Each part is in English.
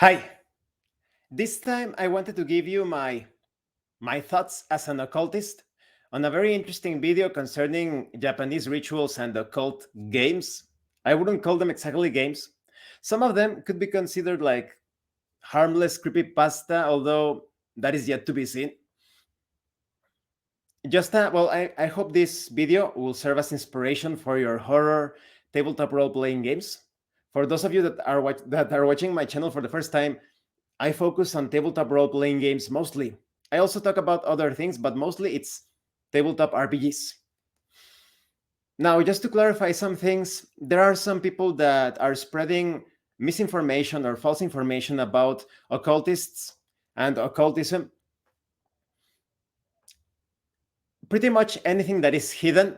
Hi. This time I wanted to give you my thoughts as an occultist on a very interesting video concerning Japanese rituals and occult games. I wouldn't call them exactly games. Some of them could be considered like harmless creepypasta, although that is yet to be seen. I hope this video will serve as inspiration for your horror tabletop role-playing games. For those of you that are watching my channel for the first time, I focus on tabletop role-playing games mostly. I also talk about other things, but mostly it's tabletop RPGs. Now, just to clarify some things, there are some people that are spreading misinformation or false information about occultists and occultism. Pretty much anything that is hidden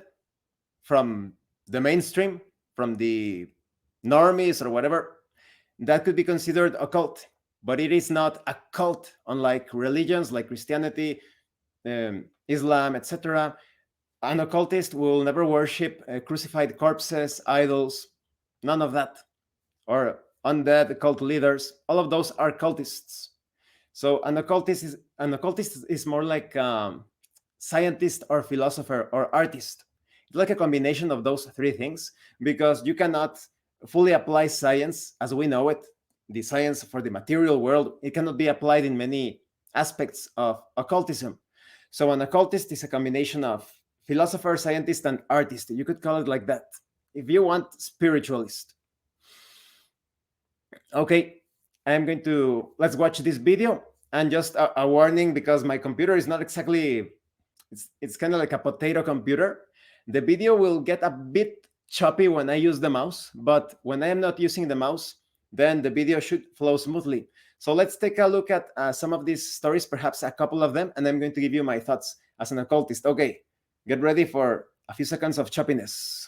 from the mainstream, from the normies or whatever, that could be considered occult. But it is not a cult, unlike religions like Christianity, Islam, etc. An occultist will never worship crucified corpses, idols, none of that, or undead cult leaders. All of those are cultists. So an occultist is more like scientist or philosopher or artist. It's like a combination of those three things, because you cannot fully apply science as we know it, the science for the material world. It cannot be applied in many aspects of occultism. So an occultist is a combination of philosopher, scientist, and artist. You could call it like that. If you want, spiritualist. Okay, let's watch this video. And just a warning, because my computer is not exactly, it's kind of like a potato computer. The video will get a bit choppy when I use the mouse, but when I am not using the mouse, then the video should flow smoothly. So let's take a look at some of these stories, perhaps a couple of them, and I'm going to give you my thoughts as an occultist. Okay, get ready for a few seconds of choppiness.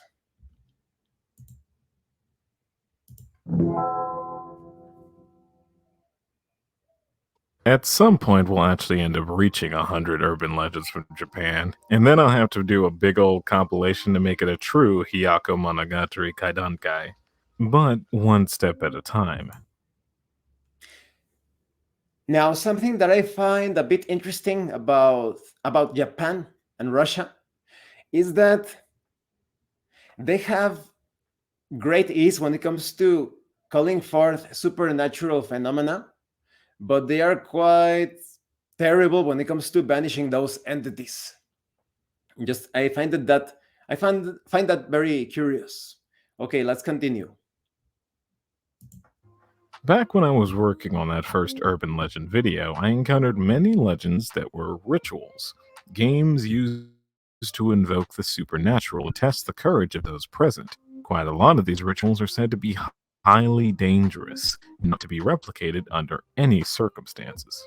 At some point, we'll actually end up reaching 100 urban legends from Japan, and then I'll have to do a big old compilation to make it a true Hyako Monogatari Kaidankai. But one step at a time. Now, something that I find a bit interesting about Japan and Russia is that they have great ease when it comes to calling forth supernatural phenomena, but they are quite terrible when it comes to banishing those entities. I find that very curious. Okay, let's continue. Back when I was working on that first urban legend video, I encountered many legends that were rituals, games used to invoke the supernatural and test the courage of those present. Quite a lot of these rituals are said to be highly dangerous, not to be replicated under any circumstances.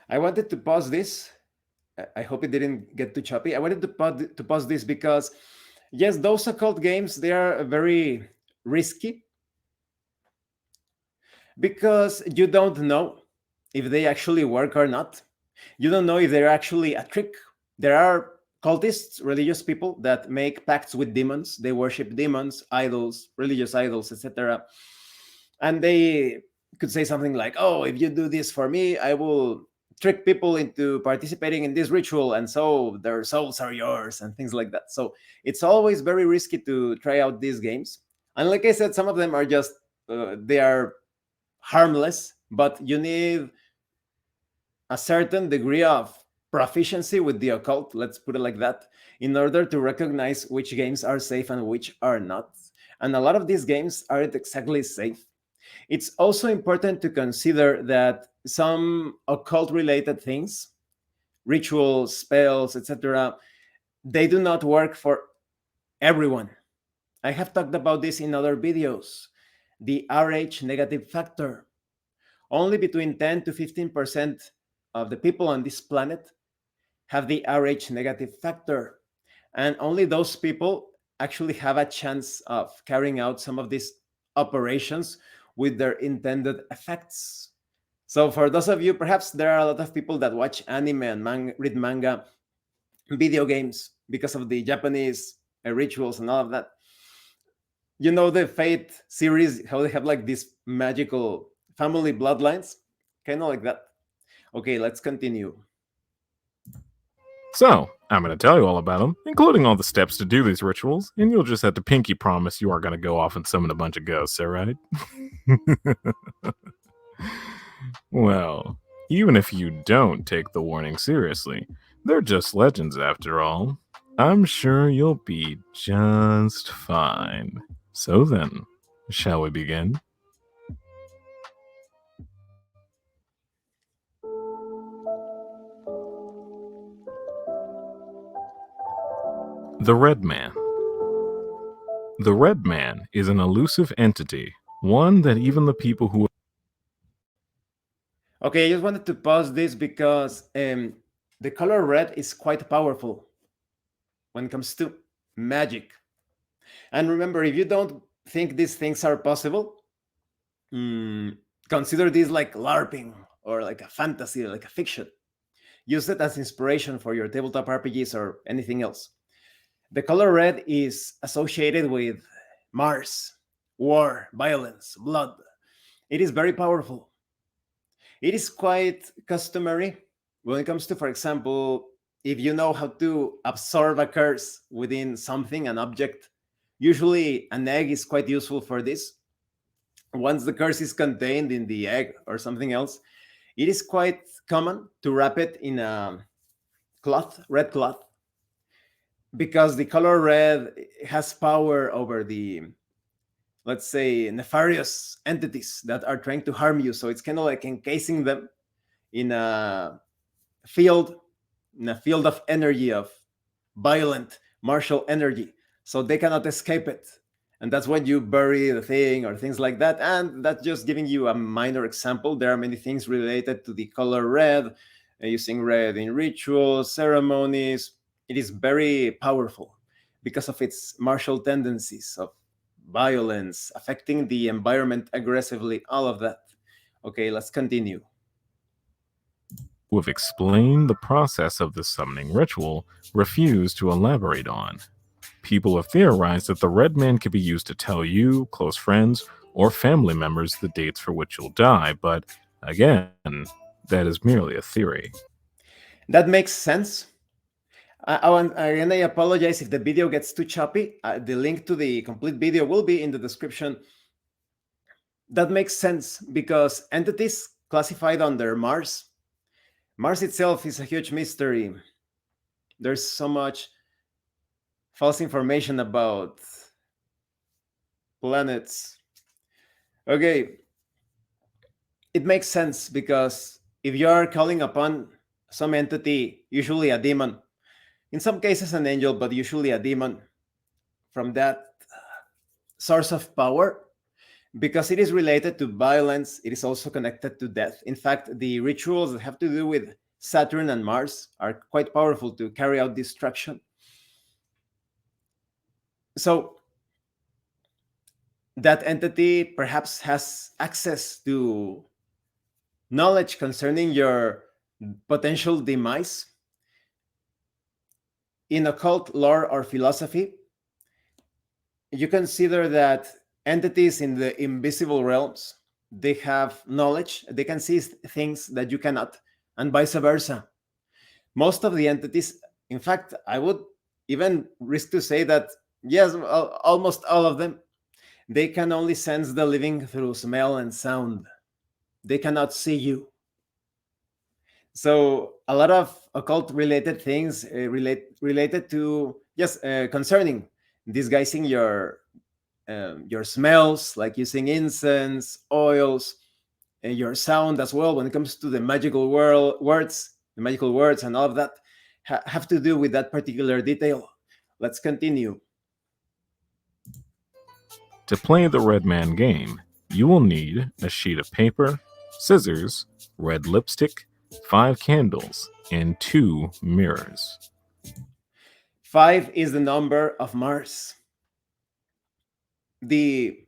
I wanted to pause this. I hope it didn't get too choppy. I wanted to pause this because, yes, those occult games, they are very risky, because you don't know if they actually work or not. You don't know if they're actually a trick. There are cultists, religious people that make pacts with demons. They worship demons, idols, religious idols, etc. And they could say something like, "Oh, if you do this for me, I will trick people into participating in this ritual, and so their souls are yours," and things like that. So it's always very risky to try out these games. And like I said, some of them are just they are harmless, but you need a certain degree of proficiency with the occult, let's put it like that, in order to recognize which games are safe and which are not. And a lot of these games aren't exactly safe. It's also important to consider that some occult related things, rituals, spells, etc., they do not work for everyone. I have talked about this in other videos. The RH negative factor. Only between 10 to 15% of the people on this planet have the RH negative factor. And only those people actually have a chance of carrying out some of these operations with their intended effects. So for those of you, perhaps there are a lot of people that watch anime and read manga, video games, because of the Japanese rituals and all of that. You know the Fate series, how they have like these magical family bloodlines, kind of like that. Okay, let's continue. So, I'm going to tell you all about them, including all the steps to do these rituals, and you'll just have to pinky promise you are going to go off and summon a bunch of ghosts, alright? Well, even if you don't take the warning seriously, they're just legends after all. I'm sure you'll be just fine. So then, shall we begin? The Red Man. The Red Man is an elusive entity, one that even the people who... Okay, I just wanted to pause this because the color red is quite powerful when it comes to magic. And remember, if you don't think these things are possible, consider this like LARPing or like a fantasy, like a fiction. Use it as inspiration for your tabletop RPGs or anything else. The color red is associated with Mars, war, violence, blood. It is very powerful. It is quite customary when it comes to, for example, if you know how to absorb a curse within something, an object, usually an egg is quite useful for this. Once the curse is contained in the egg or something else, it is quite common to wrap it in a cloth, red cloth, because the color red has power over the, let's say, nefarious entities that are trying to harm you. So it's kind of like encasing them in a field, of energy, of violent martial energy, so they cannot escape it. And that's when you bury the thing or things like that. And that's just giving you a minor example. There are many things related to the color red, using red in rituals, ceremonies. It is very powerful because of its martial tendencies of violence, affecting the environment aggressively, all of that. Okay, let's continue. who have explained the process of the summoning ritual refuse to elaborate on. People have theorized that the Red Man can be used to tell you, close friends, or family members the dates for which you'll die, but again, that is merely a theory. That makes sense. And I apologize if the video gets too choppy. The link to the complete video will be in the description. That makes sense because entities classified under Mars itself is a huge mystery. There's so much false information about planets. Okay, it makes sense because if you are calling upon some entity, usually a demon, in some cases an angel, but usually a demon, from that source of power, because it is related to violence, it is also connected to death. In fact, the rituals that have to do with Saturn and Mars are quite powerful to carry out destruction. So that entity perhaps has access to knowledge concerning your potential demise. In occult lore or philosophy, you consider that entities in the invisible realms, they have knowledge, they can see things that you cannot, and vice versa. Most of the entities, in fact, I would even risk to say that, yes, almost all of them, they can only sense the living through smell and sound. They cannot see you. So a lot of occult related things related to, yes, concerning disguising your smells, like using incense, oils, and your sound as well. When it comes to the magical words, and all of that have to do with that particular detail. Let's continue. To play the Red Man game, you will need a sheet of paper, scissors, red lipstick, 5 candles, and 2 mirrors. 5 is the number of Mars. The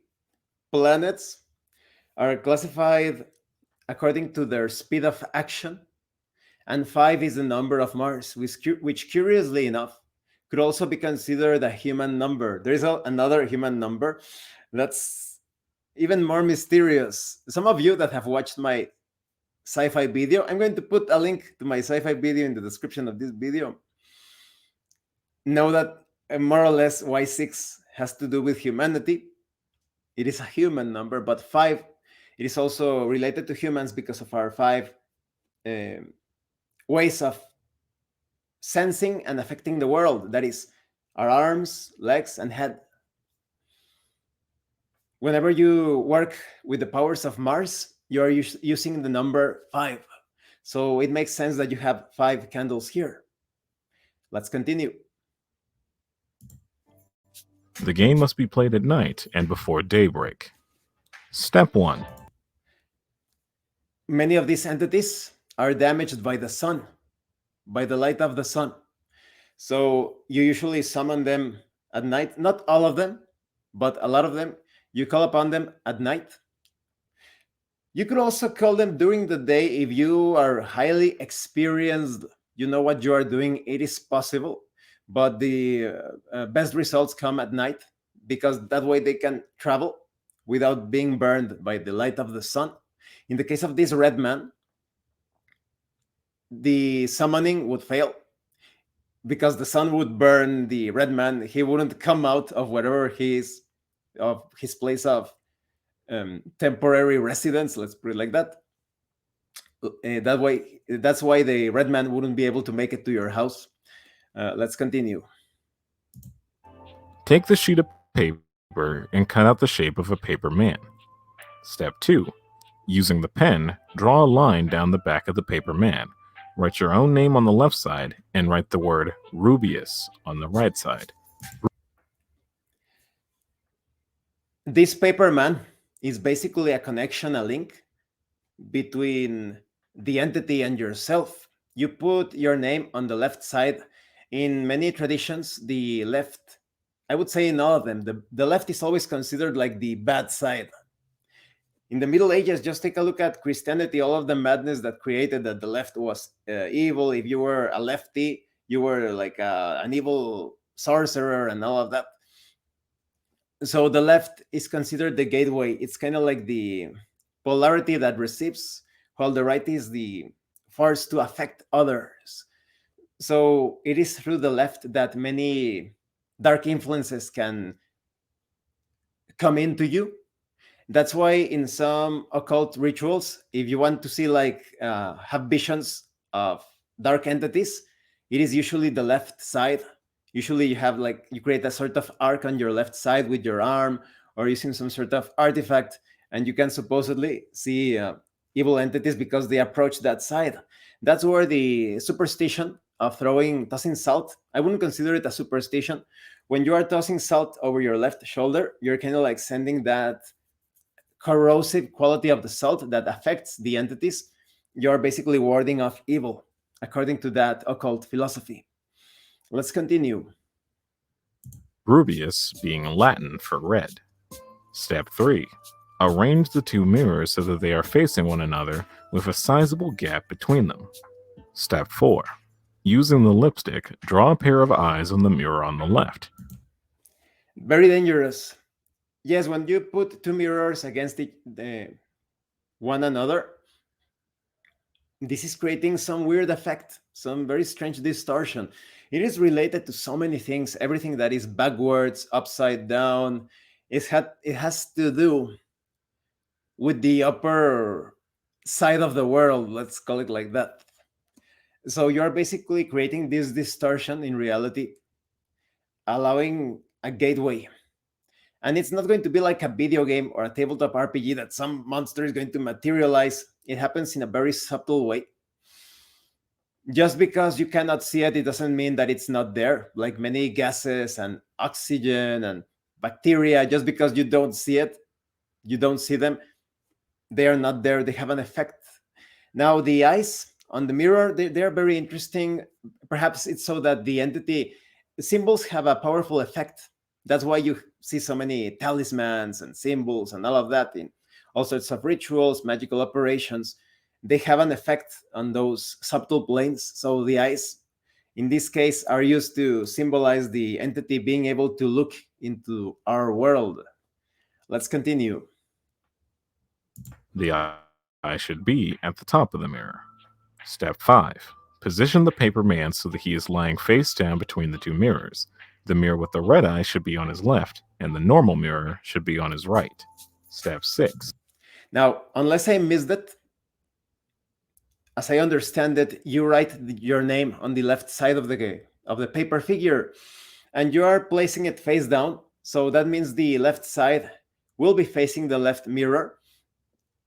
planets are classified according to their speed of action, and 5 is the number of Mars, which curiously enough could also be considered a human number. There is another human number that's even more mysterious. Some of you that have watched my sci-fi video, I'm going to put a link to my sci-fi video in the description of this video, know that more or less Y6 has to do with humanity. It is a human number, but 5, it is also related to humans because of our 5 ways of sensing and affecting the world. That is our arms, legs, and head. Whenever you work with the powers of Mars, you are using the number 5. So it makes sense that you have 5 candles here. Let's continue. The game must be played at night and before daybreak. Step 1. Many of these entities are damaged by the sun, by the light of the sun. So you usually summon them at night. Not all of them, but a lot of them. You call upon them at night. You could also call them during the day if you are highly experienced. You know what you are doing. It is possible. But the best results come at night because that way they can travel without being burned by the light of the sun. In the case of this red man, the summoning would fail because the sun would burn the red man. He wouldn't come out of wherever he is, of his place of temporary residence, let's put it like that. That's why the red man wouldn't be able to make it to your house. Let's continue. Take the sheet of paper and cut out the shape of a paper man. Step 2. Using the pen, draw a line down the back of the paper man. Write your own name on the left side and write the word Rubius on the right side. This paper man is basically a connection, a link between the entity and yourself. You put your name on the left side. In many traditions, the left, I would say in all of them, the left is always considered like the bad side. In the Middle Ages, just take a look at Christianity, all of the madness that created that the left was evil. If you were a lefty, you were like an evil sorcerer and all of that. So the left is considered the gateway. It's kind of like the polarity that receives, while the right is the force to affect others. So it is through the left that many dark influences can come into you. That's why in some occult rituals, if you want to see have visions of dark entities, it is usually the left side. Usually you have you create a sort of arc on your left side with your arm or using some sort of artifact, and you can supposedly see evil entities because they approach that side. That's where the superstition of tossing salt, I wouldn't consider it a superstition. When you are tossing salt over your left shoulder, you're kind of like sending that corrosive quality of the salt that affects the entities. You're basically warding off evil, according to that occult philosophy. Let's continue. Rubius being Latin for red. Step 3. Arrange the 2 mirrors so that they are facing one another with a sizable gap between them. Step 4. Using the lipstick, draw a pair of eyes on the mirror on the left. Very dangerous. Yes, when you put 2 mirrors against one another, this is creating some weird effect, some very strange distortion. It is related to so many things. Everything that is backwards, upside down, it has to do with the upper side of the world, let's call it like that. So you're basically creating this distortion in reality, allowing a gateway. And it's not going to be like a video game or a tabletop RPG that some monster is going to materialize. It happens in a very subtle way. Just because you cannot see it, it doesn't mean that it's not there. Like many gases and oxygen and bacteria, just because you don't see it, you don't see them, they are not there. They have an effect. Now, the eyes on the mirror, they're very interesting. Perhaps it's so that the entity symbols have a powerful effect. That's why you see so many talismans and symbols and all of that in all sorts of rituals, magical operations. They have an effect on those subtle planes. So the eyes, in this case, are used to symbolize the entity being able to look into our world. Let's continue. The eye should be at the top of the mirror. Step 5. Position the paper man so that he is lying face down between the two mirrors. The mirror with the red eye should be on his left, and the normal mirror should be on his right. Step 6. Now, unless I missed it, as I understand it, you write your name on the left side of the paper figure, and you are placing it face down. So that means the left side will be facing the left mirror.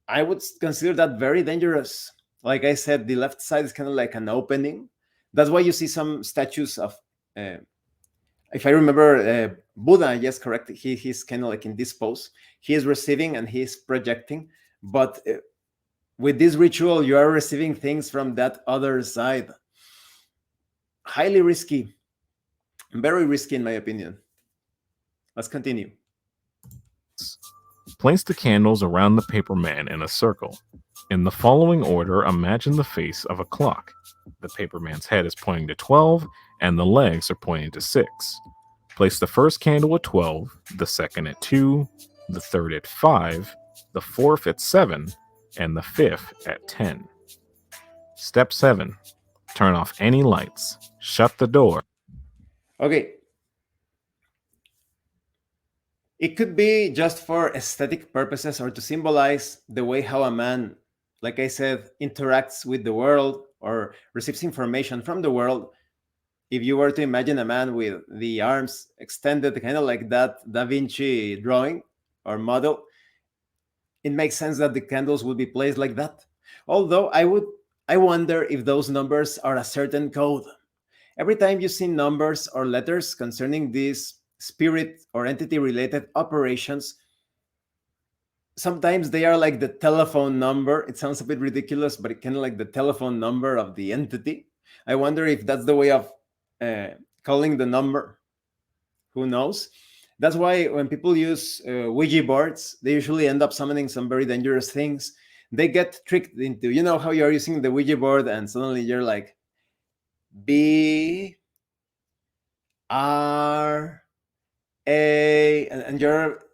I would consider that very dangerous. Like I said, the left side is kind of like an opening. That's why you see some statues of, if I remember, Buddha. Yes, correct. He's kind of like in this pose. He is receiving and he is projecting, but with this ritual, you are receiving things from that other side. Highly risky, very risky, in my opinion. Let's continue. Place the candles around the paper man in a circle. In the following order, imagine the face of a clock. The paper man's head is pointing to 12, and the legs are pointing to 6. Place the first candle at 12, the second at 2, the third at 5, the fourth at 7, and the fifth at 10. Step 7. Turn off any lights. Shut the door. Okay. It could be just for aesthetic purposes or to symbolize the way how a man, like I said, interacts with the world or receives information from the world. If you were to imagine a man with the arms extended, kind of like that Da Vinci drawing or model, it makes sense that the candles would be placed like that. Although I wonder if those numbers are a certain code. Every time you see numbers or letters concerning these spirit or entity related operations, sometimes they are like the telephone number. It sounds a bit ridiculous, but it kind of like the telephone number of the entity. I wonder if that's the way of calling the number. Who knows? That's why when people use Ouija boards, they usually end up summoning some very dangerous things. They get tricked into, you know how you're using the Ouija board and suddenly you're like, B R A, and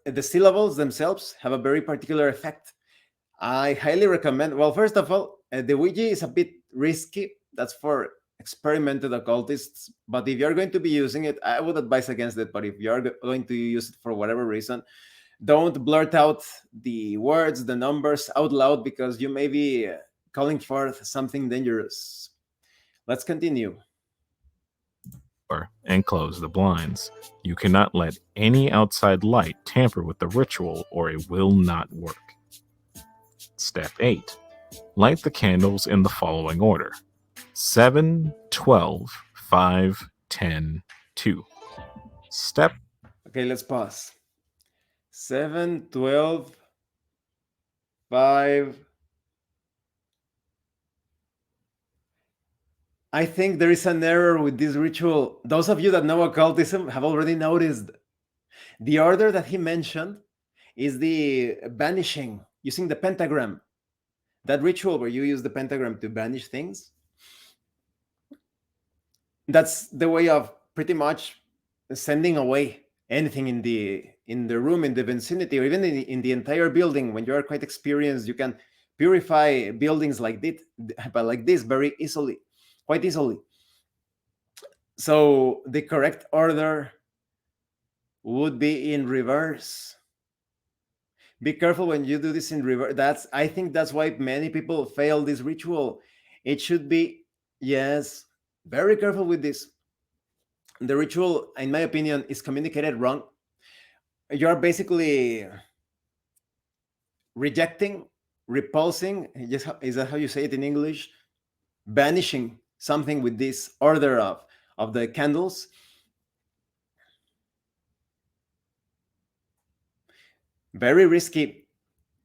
the syllables themselves have a very particular effect. I highly recommend. Well, first of all, the Ouija is a bit risky. That's for experimented occultists. But if you're going to be using it, I would advise against it. But if you're going to use it for whatever reason, don't blurt out the words, the numbers out loud, because you may be calling forth something dangerous. Let's continue. And close the blinds. You cannot let any outside light tamper with the ritual or it will not work. Step 8. Light the candles in the following order: 7, 12, 5, 10, 2. Step. Okay, let's pause. 7, 12, 5. I think there is an error with this ritual. Those of you that know occultism have already noticed the order that he mentioned is the banishing using the pentagram. That ritual where you use the pentagram to banish things. That's the way of pretty much sending away anything in the room, in the vicinity, or even in the entire building. When you are quite experienced, you can purify buildings like this very easily. Quite easily. So the correct order would be in reverse. Be careful when you do this in reverse. I think that's why many people fail this ritual. It should be, yes, very careful with this. The ritual, in my opinion, is communicated wrong. You're basically rejecting, repulsing, is that how you say it in English? Banishing something with this order of the candles. Very risky.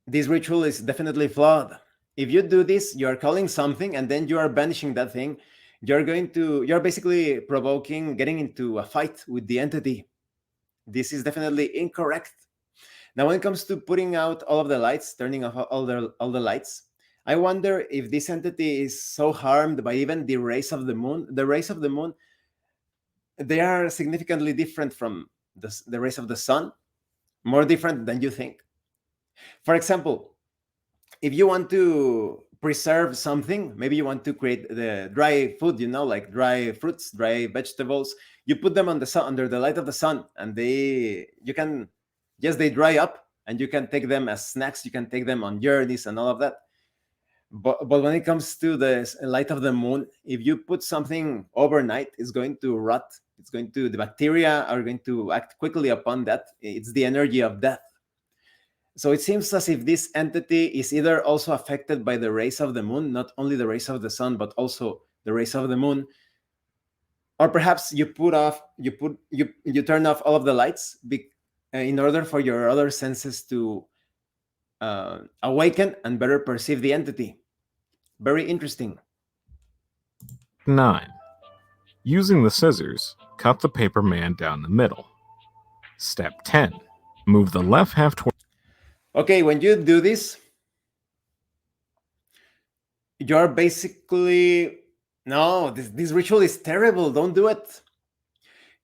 This ritual is definitely flawed. If you do this, you are calling something and then you are banishing that thing. You're basically provoking getting into a fight with the entity. This is definitely incorrect. Now, when it comes to putting out all of the lights, turning off all the lights, I wonder if this entity is so harmed by even the rays of the moon. The rays of the moon, they are significantly different from the rays of the sun, more different than you think. For example, if you want to preserve something, maybe you want to create the dry food, like dry fruits, dry vegetables, you put them on the sun, under the light of the sun, and they dry up, and you can take them as snacks, you can take them on journeys and all of that. But when it comes to the light of the moon, if you put something overnight, it's going to rot. The bacteria are going to act quickly upon that. It's the energy of death. So it seems as if this entity is either also affected by the rays of the moon, not only the rays of the sun, but also the rays of the moon. Or perhaps you turn off all of the lights in order for your other senses to awaken and better perceive the entity. Very interesting. 9. Using the scissors, cut the paper man down the middle. Step 10. Move the left half toward... Okay, when you do this, you're basically... No, this ritual is terrible. Don't do it.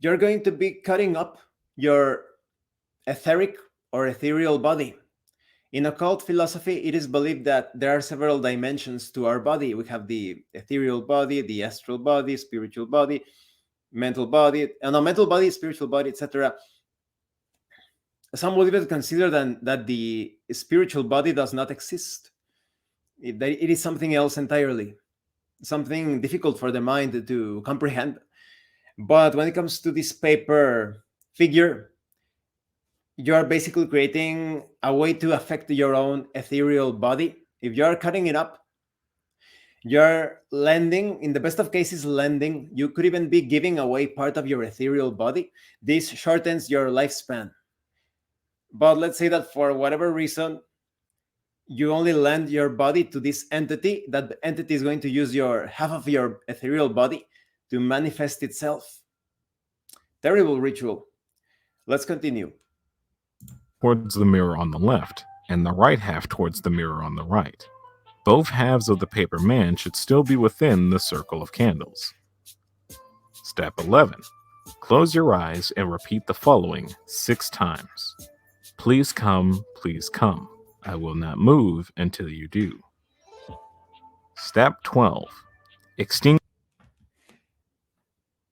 You're going to be cutting up your etheric or ethereal body. In occult philosophy, it is believed that there are several dimensions to our body. We have the ethereal body, the astral body, spiritual body, mental body, spiritual body, etc. Some would even consider that the spiritual body does not exist. It is something else entirely, something difficult for the mind to comprehend. But when it comes to this paper figure, you are basically creating a way to affect your own ethereal body. If you are cutting it up, you're lending, in the best of cases, lending. You could even be giving away part of your ethereal body. This shortens your lifespan. But let's say that for whatever reason, you only lend your body to this entity, that the entity is going to use half of your ethereal body to manifest itself. Terrible ritual. Let's continue. Towards the mirror on the left, and the right half towards the mirror on the right. Both halves of the paper man should still be within the circle of candles. Step 11. Close your eyes and repeat the following 6 times. Please come, I will not move until you do. Step 12. Extinguish.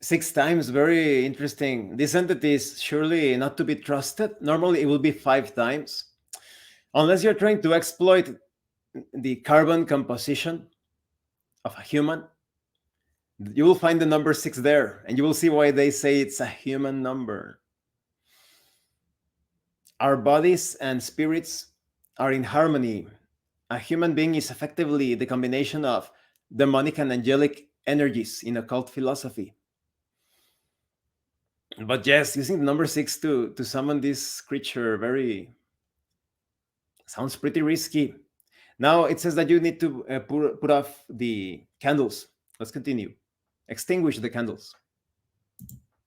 6 times, very interesting. This entity is surely not to be trusted. Normally it will be 5 times. Unless you're trying to exploit the carbon composition of a human, you will find the number 6 there, and you will see why they say it's a human number. Our bodies and spirits are in harmony. A human being is effectively the combination of demonic and angelic energies in occult philosophy. But yes, using the number 6 to summon this creature sounds pretty risky. Now it says that you need to put off the candles. Let's continue. Extinguish the candles.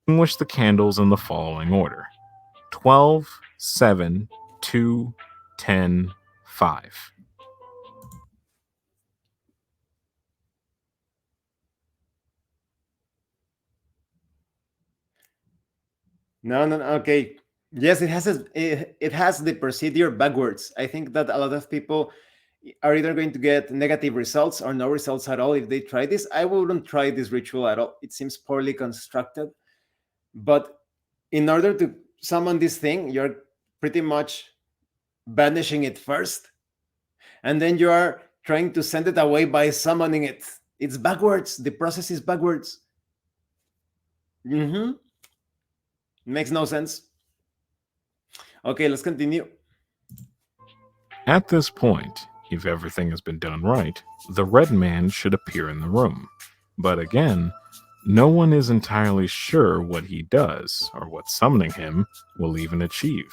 Extinguish the candles in the following order: 12, 7, 2, 10, 5. No. Okay. Yes, it has the procedure backwards. I think that a lot of people are either going to get negative results or no results at all if they try this. I wouldn't try this ritual at all. It seems poorly constructed. But in order to summon this thing, you're pretty much banishing it first, and then you are trying to send it away by summoning it. It's backwards. The process is backwards. Makes no sense. Okay, let's continue. At this point, if everything has been done right, the red man should appear in the room. But again, no one is entirely sure what he does, or what summoning him will even achieve.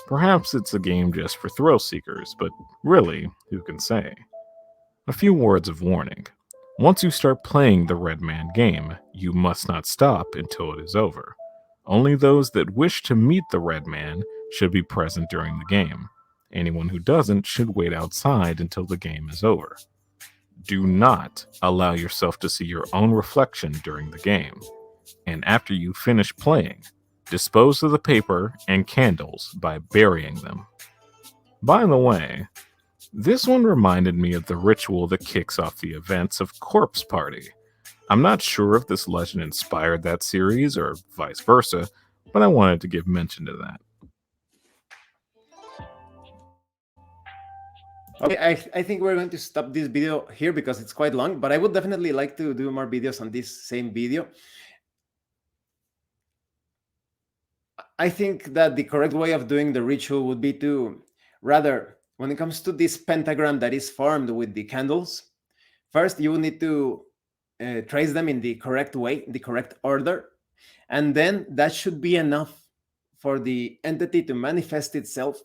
Perhaps it's a game just for thrill seekers, but really, who can say? A few words of warning. Once you start playing the Red Man game, you must not stop until it is over. Only those that wish to meet the Red Man should be present during the game. Anyone who doesn't should wait outside until the game is over. Do not allow yourself to see your own reflection during the game. And after you finish playing, dispose of the paper and candles by burying them. By the way, This one reminded me of the ritual that kicks off the events of Corpse Party. I'm not sure if this legend inspired that series or vice versa, but I wanted to give mention to that. Okay, I think we're going to stop this video here because it's quite long, but I would definitely like to do more videos on this same video. I think that the correct way of doing the ritual would be to, rather, when it comes to this pentagram that is formed with the candles, first you need to trace them in the correct way, the correct order, and then that should be enough for the entity to manifest itself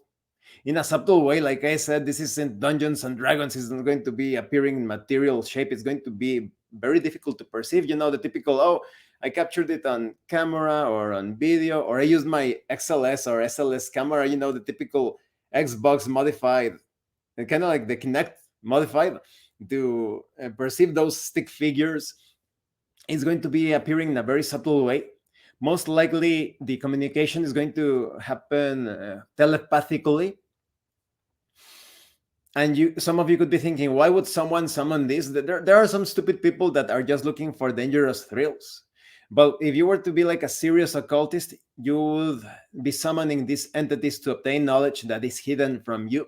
in a subtle way. Like I said, this isn't Dungeons and Dragons. It's not going to be appearing in material shape. It's going to be very difficult to perceive. You know, the typical, oh, I captured it on camera or on video, or I used my XLS or SLS camera, you know, the typical Xbox modified, kind of like the Kinect modified to perceive those stick figures. It's going to be appearing in a very subtle way. Most likely, the communication is going to happen telepathically. And some of you could be thinking, why would someone summon this? There are some stupid people that are just looking for dangerous thrills. But if you were to be like a serious occultist, you would be summoning these entities to obtain knowledge that is hidden from you.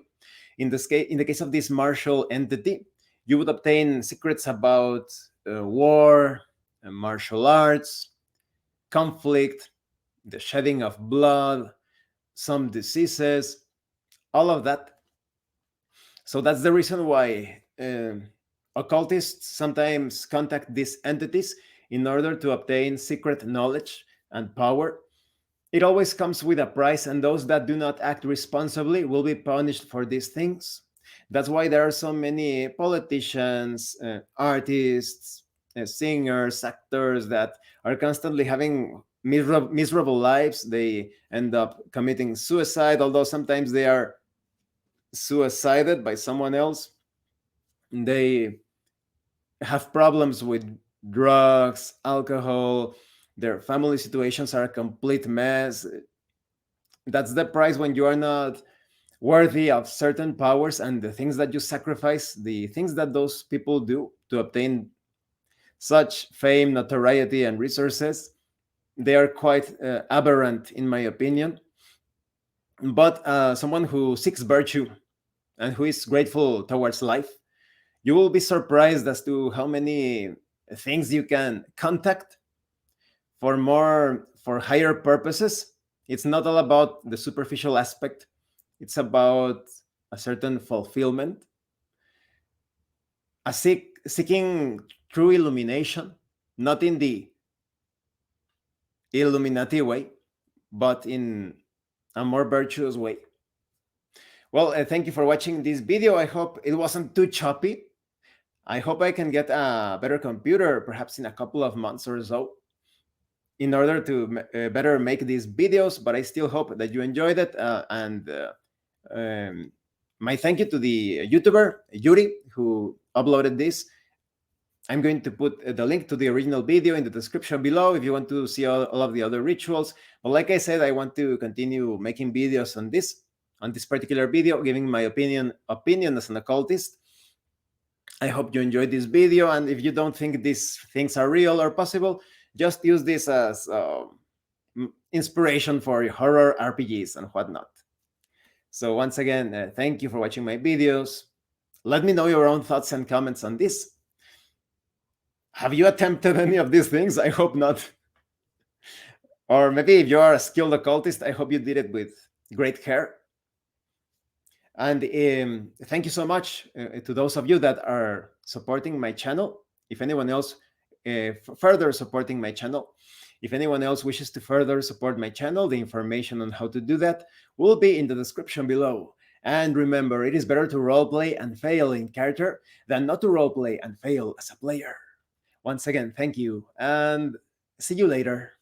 In the case of this martial entity, you would obtain secrets about war, martial arts, conflict, the shedding of blood, some diseases, all of that. So that's the reason why occultists sometimes contact these entities in order to obtain secret knowledge and power. It always comes with a price, and those that do not act responsibly will be punished for these things. That's why there are so many politicians, artists, singers, actors that are constantly having miserable lives. They end up committing suicide, although sometimes they are suicided by someone else. They have problems with drugs, alcohol. Their family situations are a complete mess. That's the price when you are not worthy of certain powers, and the things that you sacrifice, the things that those people do to obtain such fame, notoriety, and resources, they are quite aberrant, in my opinion. But someone who seeks virtue and who is grateful towards life, you will be surprised as to how many things you can contact for higher purposes. It's not all about the superficial aspect. It's about a certain fulfillment, seeking true illumination, not in the Illuminati way, but in a more virtuous way. Well, thank you for watching this video. I hope it wasn't too choppy. I hope I can get a better computer, perhaps in a couple of months or so, in order to better make these videos, but I still hope that you enjoyed it. My thank you to the YouTuber, Yuri, who uploaded this. I'm going to put the link to the original video in the description below if you want to see all of the other rituals. But like I said, I want to continue making videos on this particular video, giving my opinion as an occultist. I hope you enjoyed this video, and if you don't think these things are real or possible, just use this as inspiration for horror RPGs and whatnot. So once again, thank you for watching my videos. Let me know your own thoughts and comments on this. Have you attempted any of these things? I hope not. Or maybe if you are a skilled occultist, I hope you did it with great care. And thank you so much to those of you that are supporting my channel. If anyone else further supporting my channel, if anyone else wishes to further support my channel, the information on how to do that will be in the description below. And remember, it is better to roleplay and fail in character than not to roleplay and fail as a player. Once again, thank you, and see you later.